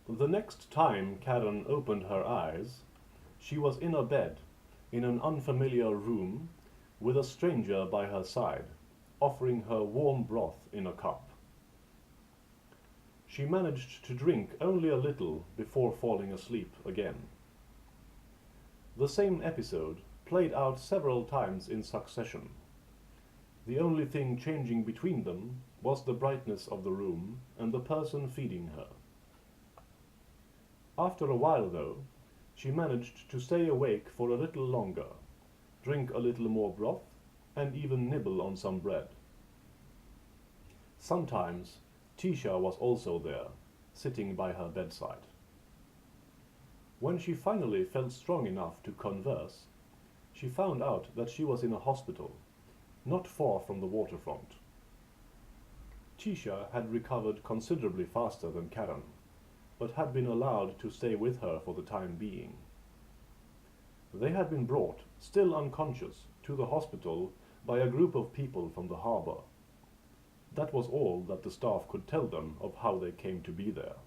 The next time Karen opened her eyes, she was in a bed, in an unfamiliar room, with a stranger by her side, offering her warm broth in a cup. She managed to drink only a little before falling asleep again. The same episode played out several times in succession. The only thing changing between them was the brightness of the room and the person feeding her. After a while, though, she managed to stay awake for a little longer, drink a little more broth, and even nibble on some bread. Sometimes Tisha was also there, sitting by her bedside. When she finally felt strong enough to converse, she found out that she was in a hospital, not far from the waterfront. Tisha had recovered considerably faster than Karen, but had been allowed to stay with her for the time being. They had been brought, still unconscious, to the hospital by a group of people from the harbor. That was all that the staff could tell them of how they came to be there.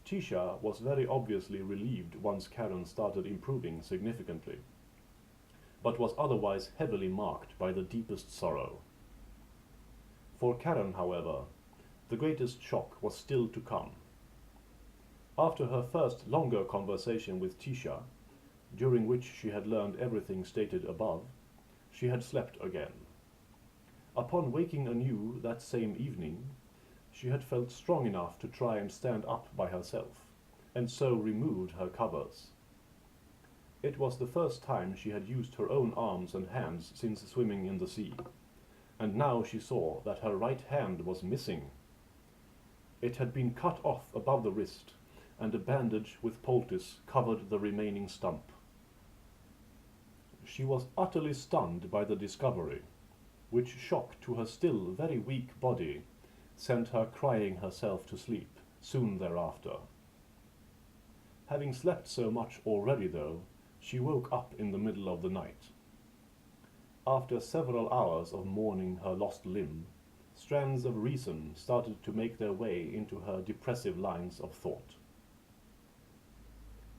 Tisha was very obviously relieved once Karen started improving significantly, but was otherwise heavily marked by the deepest sorrow. For Karen, however, the greatest shock was still to come. After her first longer conversation with Tisha, during which she had learned everything stated above, she had slept again. Upon waking anew that same evening, she had felt strong enough to try and stand up by herself, and so removed her covers. It was the first time she had used her own arms and hands since swimming in the sea, and now she saw that her right hand was missing. It had been cut off above the wrist, and a bandage with poultice covered the remaining stump. She was utterly stunned by the discovery, which shock to her still very weak body sent her crying herself to sleep soon thereafter. Having slept so much already, though, she woke up in the middle of the night. After several hours of mourning her lost limb, strands of reason started to make their way into her depressive lines of thought.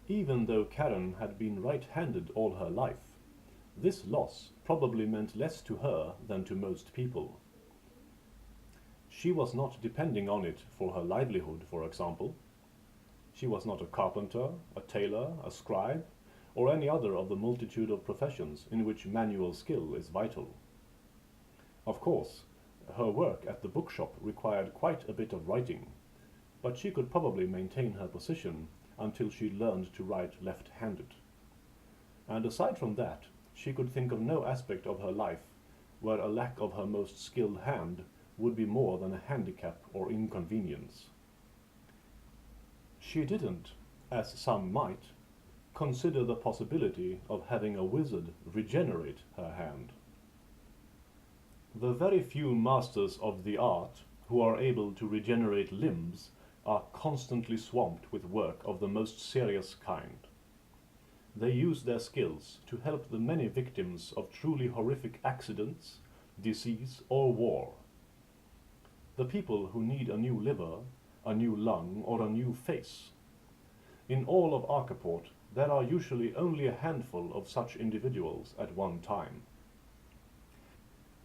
Even though Karen had been right-handed all her life, this loss probably meant less to her than to most people. She was not depending on it for her livelihood, for example. She was not a carpenter, a tailor, a scribe, or any other of the multitude of professions in which manual skill is vital. Of course, her work at the bookshop required quite a bit of writing, but she could probably maintain her position until she learned to write left-handed. And aside from that, she could think of no aspect of her life where a lack of her most skilled hand would be more than a handicap or inconvenience. She didn't, as some might, consider the possibility of having a wizard regenerate her hand. The very few masters of the art who are able to regenerate limbs are constantly swamped with work of the most serious kind. They use their skills to help the many victims of truly horrific accidents, disease, or war. The people who need a new liver, a new lung, or a new face. In all of Arkaport, there are usually only a handful of such individuals at one time.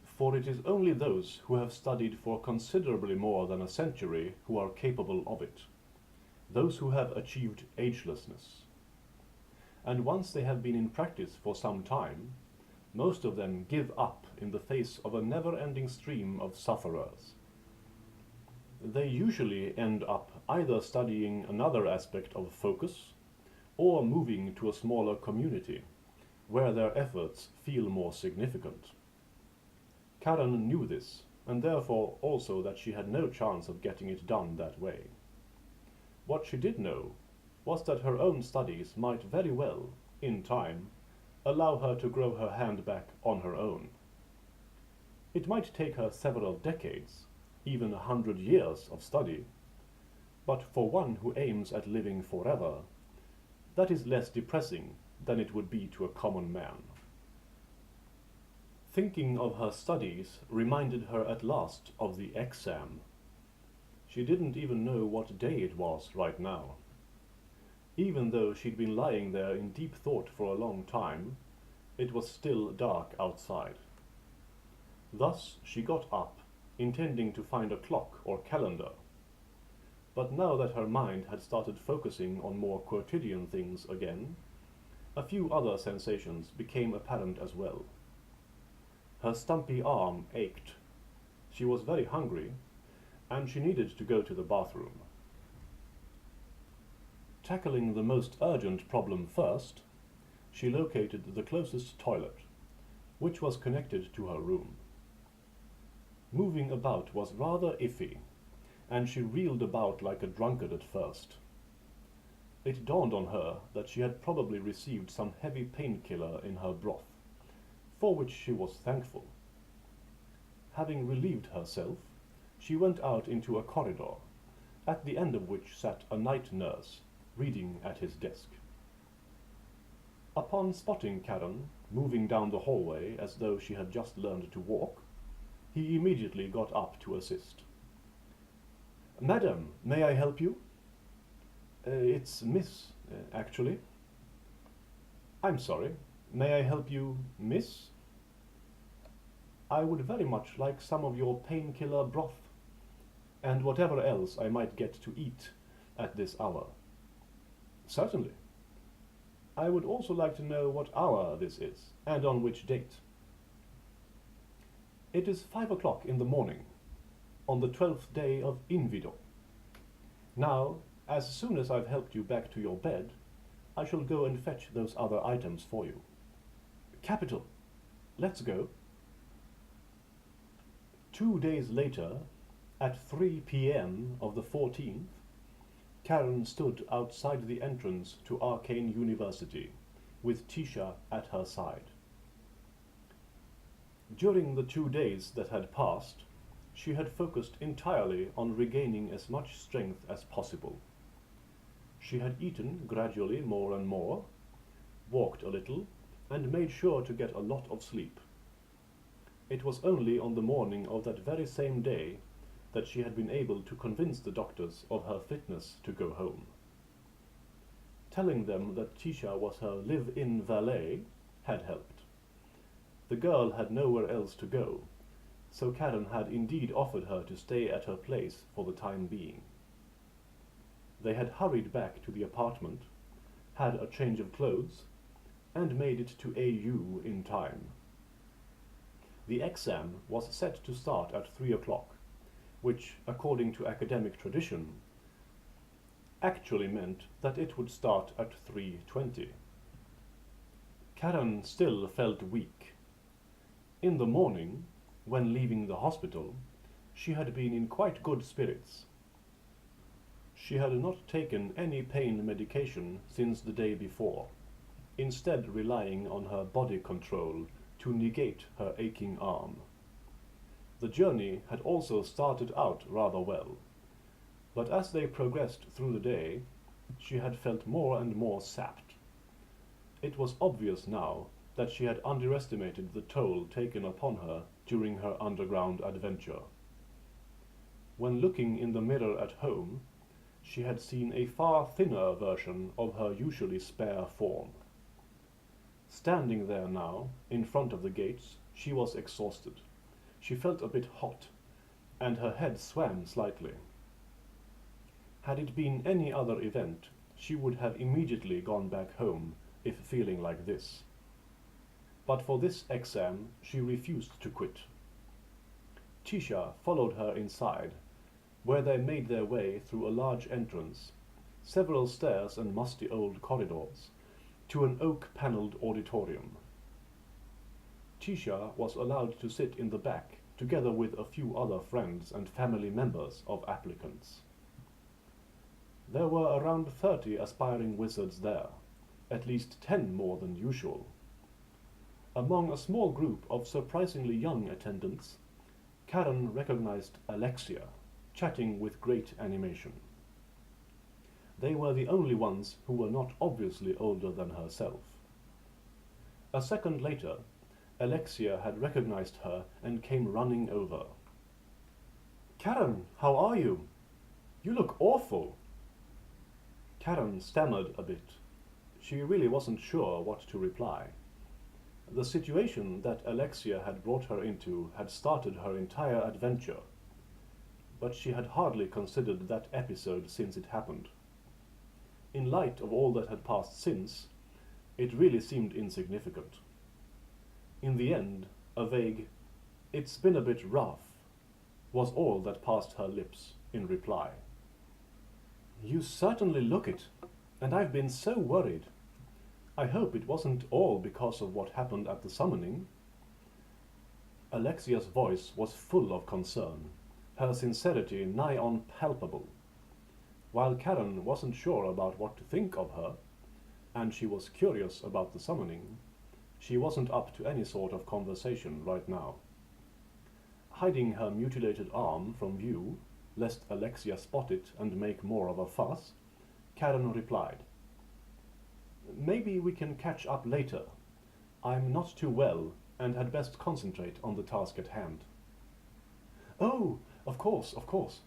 For it is only those who have studied for considerably more than a century who are capable of it, those who have achieved agelessness. And once they have been in practice for some time, most of them give up in the face of a never-ending stream of sufferers. They usually end up either studying another aspect of focus, or moving to a smaller community, where their efforts feel more significant. Karen knew this, and therefore also that she had no chance of getting it done that way. What she did know was that her own studies might very well, in time, allow her to grow her hand back on her own. It might take her several decades, even 100 years of study, but for one who aims at living forever, that is less depressing than it would be to a common man. Thinking of her studies reminded her at last of the exam. She didn't even know what day it was right now. Even though she'd been lying there in deep thought for a long time, it was still dark outside. Thus she got up, intending to find a clock or calendar. But now that her mind had started focusing on more quotidian things again, a few other sensations became apparent as well. Her stumpy arm ached. She was very hungry, and she needed to go to the bathroom. Tackling the most urgent problem first, she located the closest toilet, which was connected to her room. Moving about was rather iffy, and she reeled about like a drunkard at first. It dawned on her that she had probably received some heavy painkiller in her broth, for which she was thankful. Having relieved herself, she went out into a corridor, at the end of which sat a night nurse, reading at his desk. Upon spotting Karen moving down the hallway as though she had just learned to walk, he immediately got up to assist. "Madam, may I help you?" It's Miss, actually." "I'm sorry, may I help you, Miss?" "I would very much like some of your painkiller broth, and whatever else I might get to eat at this hour." "Certainly. I would also like to know what hour this is, and on which date." "It is 5 o'clock in the morning, on the 12th day of Invido. Now, as soon as I've helped you back to your bed, I shall go and fetch those other items for you." "Capital. Let's go." 2 days later, at 3 p.m. of the 14th, Karen stood outside the entrance to Arcane University, with Tisha at her side. During the 2 days that had passed, she had focused entirely on regaining as much strength as possible. She had eaten gradually more and more, walked a little, and made sure to get a lot of sleep. It was only on the morning of that very same day that she had been able to convince the doctors of her fitness to go home. Telling them that Tisha was her live-in valet had helped. The girl had nowhere else to go, so Karen had indeed offered her to stay at her place for the time being. They had hurried back to the apartment, had a change of clothes, and made it to AU in time. The exam was set to start at 3 o'clock, which, according to academic tradition, actually meant that it would start at 3:20. Karen still felt weak. In the morning, when leaving the hospital, she had been in quite good spirits. She had not taken any pain medication since the day before, instead relying on her body control to negate her aching arm. The journey had also started out rather well, but as they progressed through the day, she had felt more and more sapped. It was obvious now that she had underestimated the toll taken upon her during her underground adventure. When looking in the mirror at home, she had seen a far thinner version of her usually spare form. Standing there now, in front of the gates, she was exhausted. She felt a bit hot, and her head swam slightly. Had it been any other event, she would have immediately gone back home if feeling like this. But for this exam, she refused to quit. Tisha followed her inside, where they made their way through a large entrance, several stairs and musty old corridors, to an oak-panelled auditorium. Tisha was allowed to sit in the back, together with a few other friends and family members of applicants. There were around 30 aspiring wizards there, at least 10 more than usual. Among a small group of surprisingly young attendants, Karen recognized Alexia, chatting with great animation. They were the only ones who were not obviously older than herself. A second later, Alexia had recognized her and came running over. "Karen, how are you?" You look awful. Karen stammered a bit. She really wasn't sure what to reply. The situation that Alexia had brought her into had started her entire adventure, but she had hardly considered that episode since it happened. In light of all that had passed since, it really seemed insignificant. In the end, a vague, "It's been a bit rough," was all that passed her lips in reply. "You certainly look it, and I've been so worried. I hope it wasn't all because of what happened at the summoning." Alexia's voice was full of concern, her sincerity nigh on palpable. While Karen wasn't sure about what to think of her, and she was curious about the summoning, she wasn't up to any sort of conversation right now. Hiding her mutilated arm from view, lest Alexia spot it and make more of a fuss, Karen replied, "Maybe we can catch up later. I'm not too well and had best concentrate on the task at hand." "Oh, of course, of course.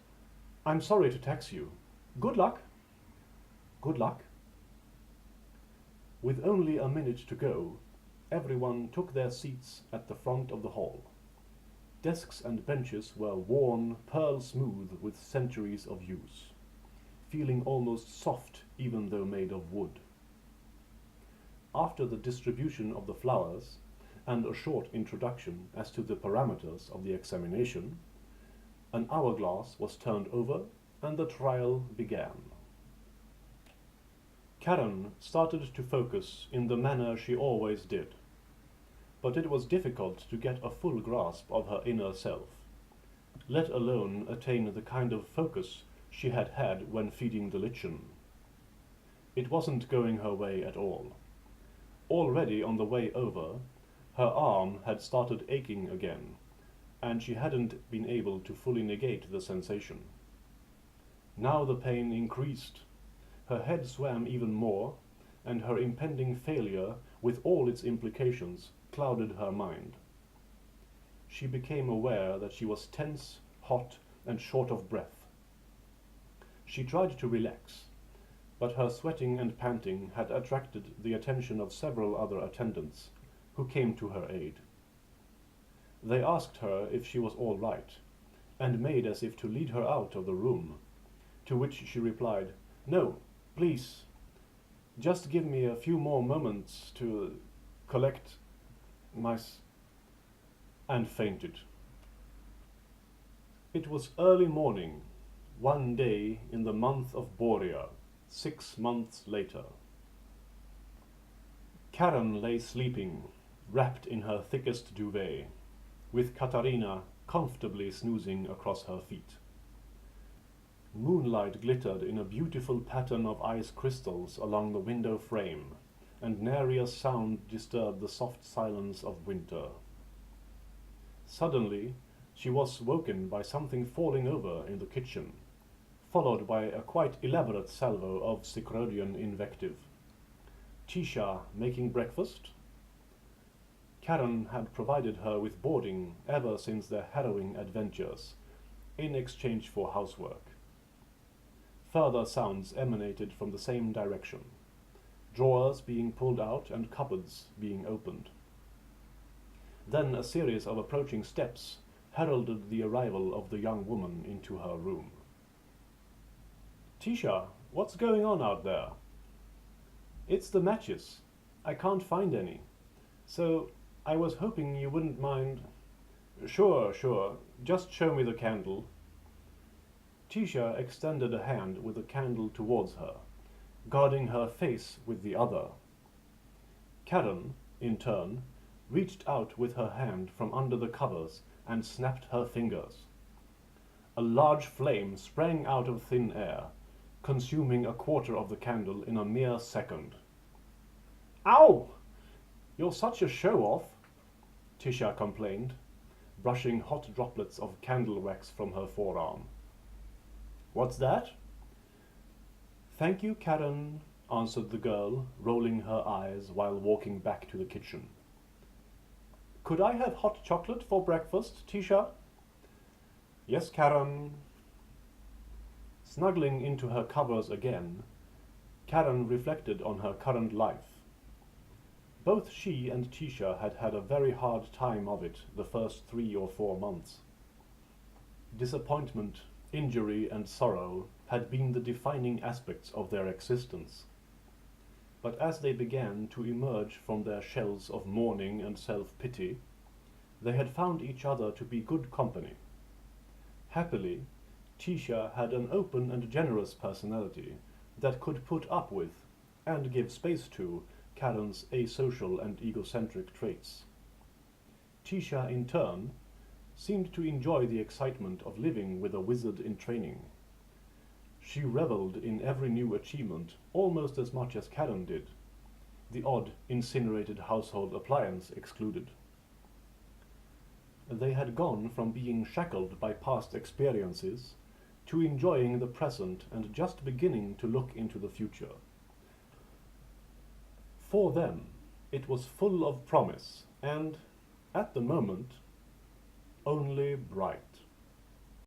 I'm sorry to tax you. Good luck." "Good luck." With only a minute to go, everyone took their seats at the front of the hall. Desks and benches were worn pearl smooth with centuries of use, feeling almost soft even though made of wood. After the distribution of the flowers and a short introduction as to the parameters of the examination, an hourglass was turned over and the trial began. Karen started to focus in the manner she always did, but it was difficult to get a full grasp of her inner self, let alone attain the kind of focus she had had when feeding the lichen. It wasn't going her way at all. Already on the way over, her arm had started aching again, and she hadn't been able to fully negate the sensation. Now the pain increased. Her head swam even more, and her impending failure, with all its implications, clouded her mind. She became aware that she was tense, hot, and short of breath. She tried to relax, but her sweating and panting had attracted the attention of several other attendants, who came to her aid. They asked her if she was all right, and made as if to lead her out of the room, to which she replied, "No, please, just give me a few more moments to collect my and fainted. It was early morning, one day in the month of Borea, 6 months later. Karen lay sleeping, wrapped in her thickest duvet, with Katarina comfortably snoozing across her feet. Moonlight glittered in a beautiful pattern of ice crystals along the window frame, and nary a sound disturbed the soft silence of winter. Suddenly, she was woken by something falling over in the kitchen, followed by a quite elaborate salvo of Cyclodian invective. Tisha making breakfast? Karen had provided her with boarding ever since their harrowing adventures, in exchange for housework. Further sounds emanated from the same direction, drawers being pulled out and cupboards being opened. Then a series of approaching steps heralded the arrival of the young woman into her room. "Tisha, what's going on out there?" "It's the matches. I can't find any. So I was hoping you wouldn't mind." Sure. Just show me the candle." Tisha extended a hand with the candle towards her, guarding her face with the other. Karen, in turn, reached out with her hand from under the covers and snapped her fingers. A large flame sprang out of thin air, consuming a quarter of the candle in a mere second. "Ow! You're such a show-off," Tisha complained, brushing hot droplets of candle wax from her forearm. "What's that?" "Thank you, Karen," answered the girl, rolling her eyes while walking back to the kitchen. "Could I have hot chocolate for breakfast, Tisha?" "Yes, Karen." Snuggling into her covers again, Karen reflected on her current life. Both she and Tisha had had a very hard time of it the first 3 or 4 months. Disappointment, injury, and sorrow had been the defining aspects of their existence. But as they began to emerge from their shells of mourning and self-pity, they had found each other to be good company. Happily, Tisha had an open and generous personality that could put up with, and give space to, Karen's asocial and egocentric traits. Tisha, in turn, seemed to enjoy the excitement of living with a wizard in training. She reveled in every new achievement almost as much as Karen did, the odd incinerated household appliance excluded. They had gone from being shackled by past experiences to enjoying the present and just beginning to look into the future. For them, it was full of promise and, at the moment, only bright.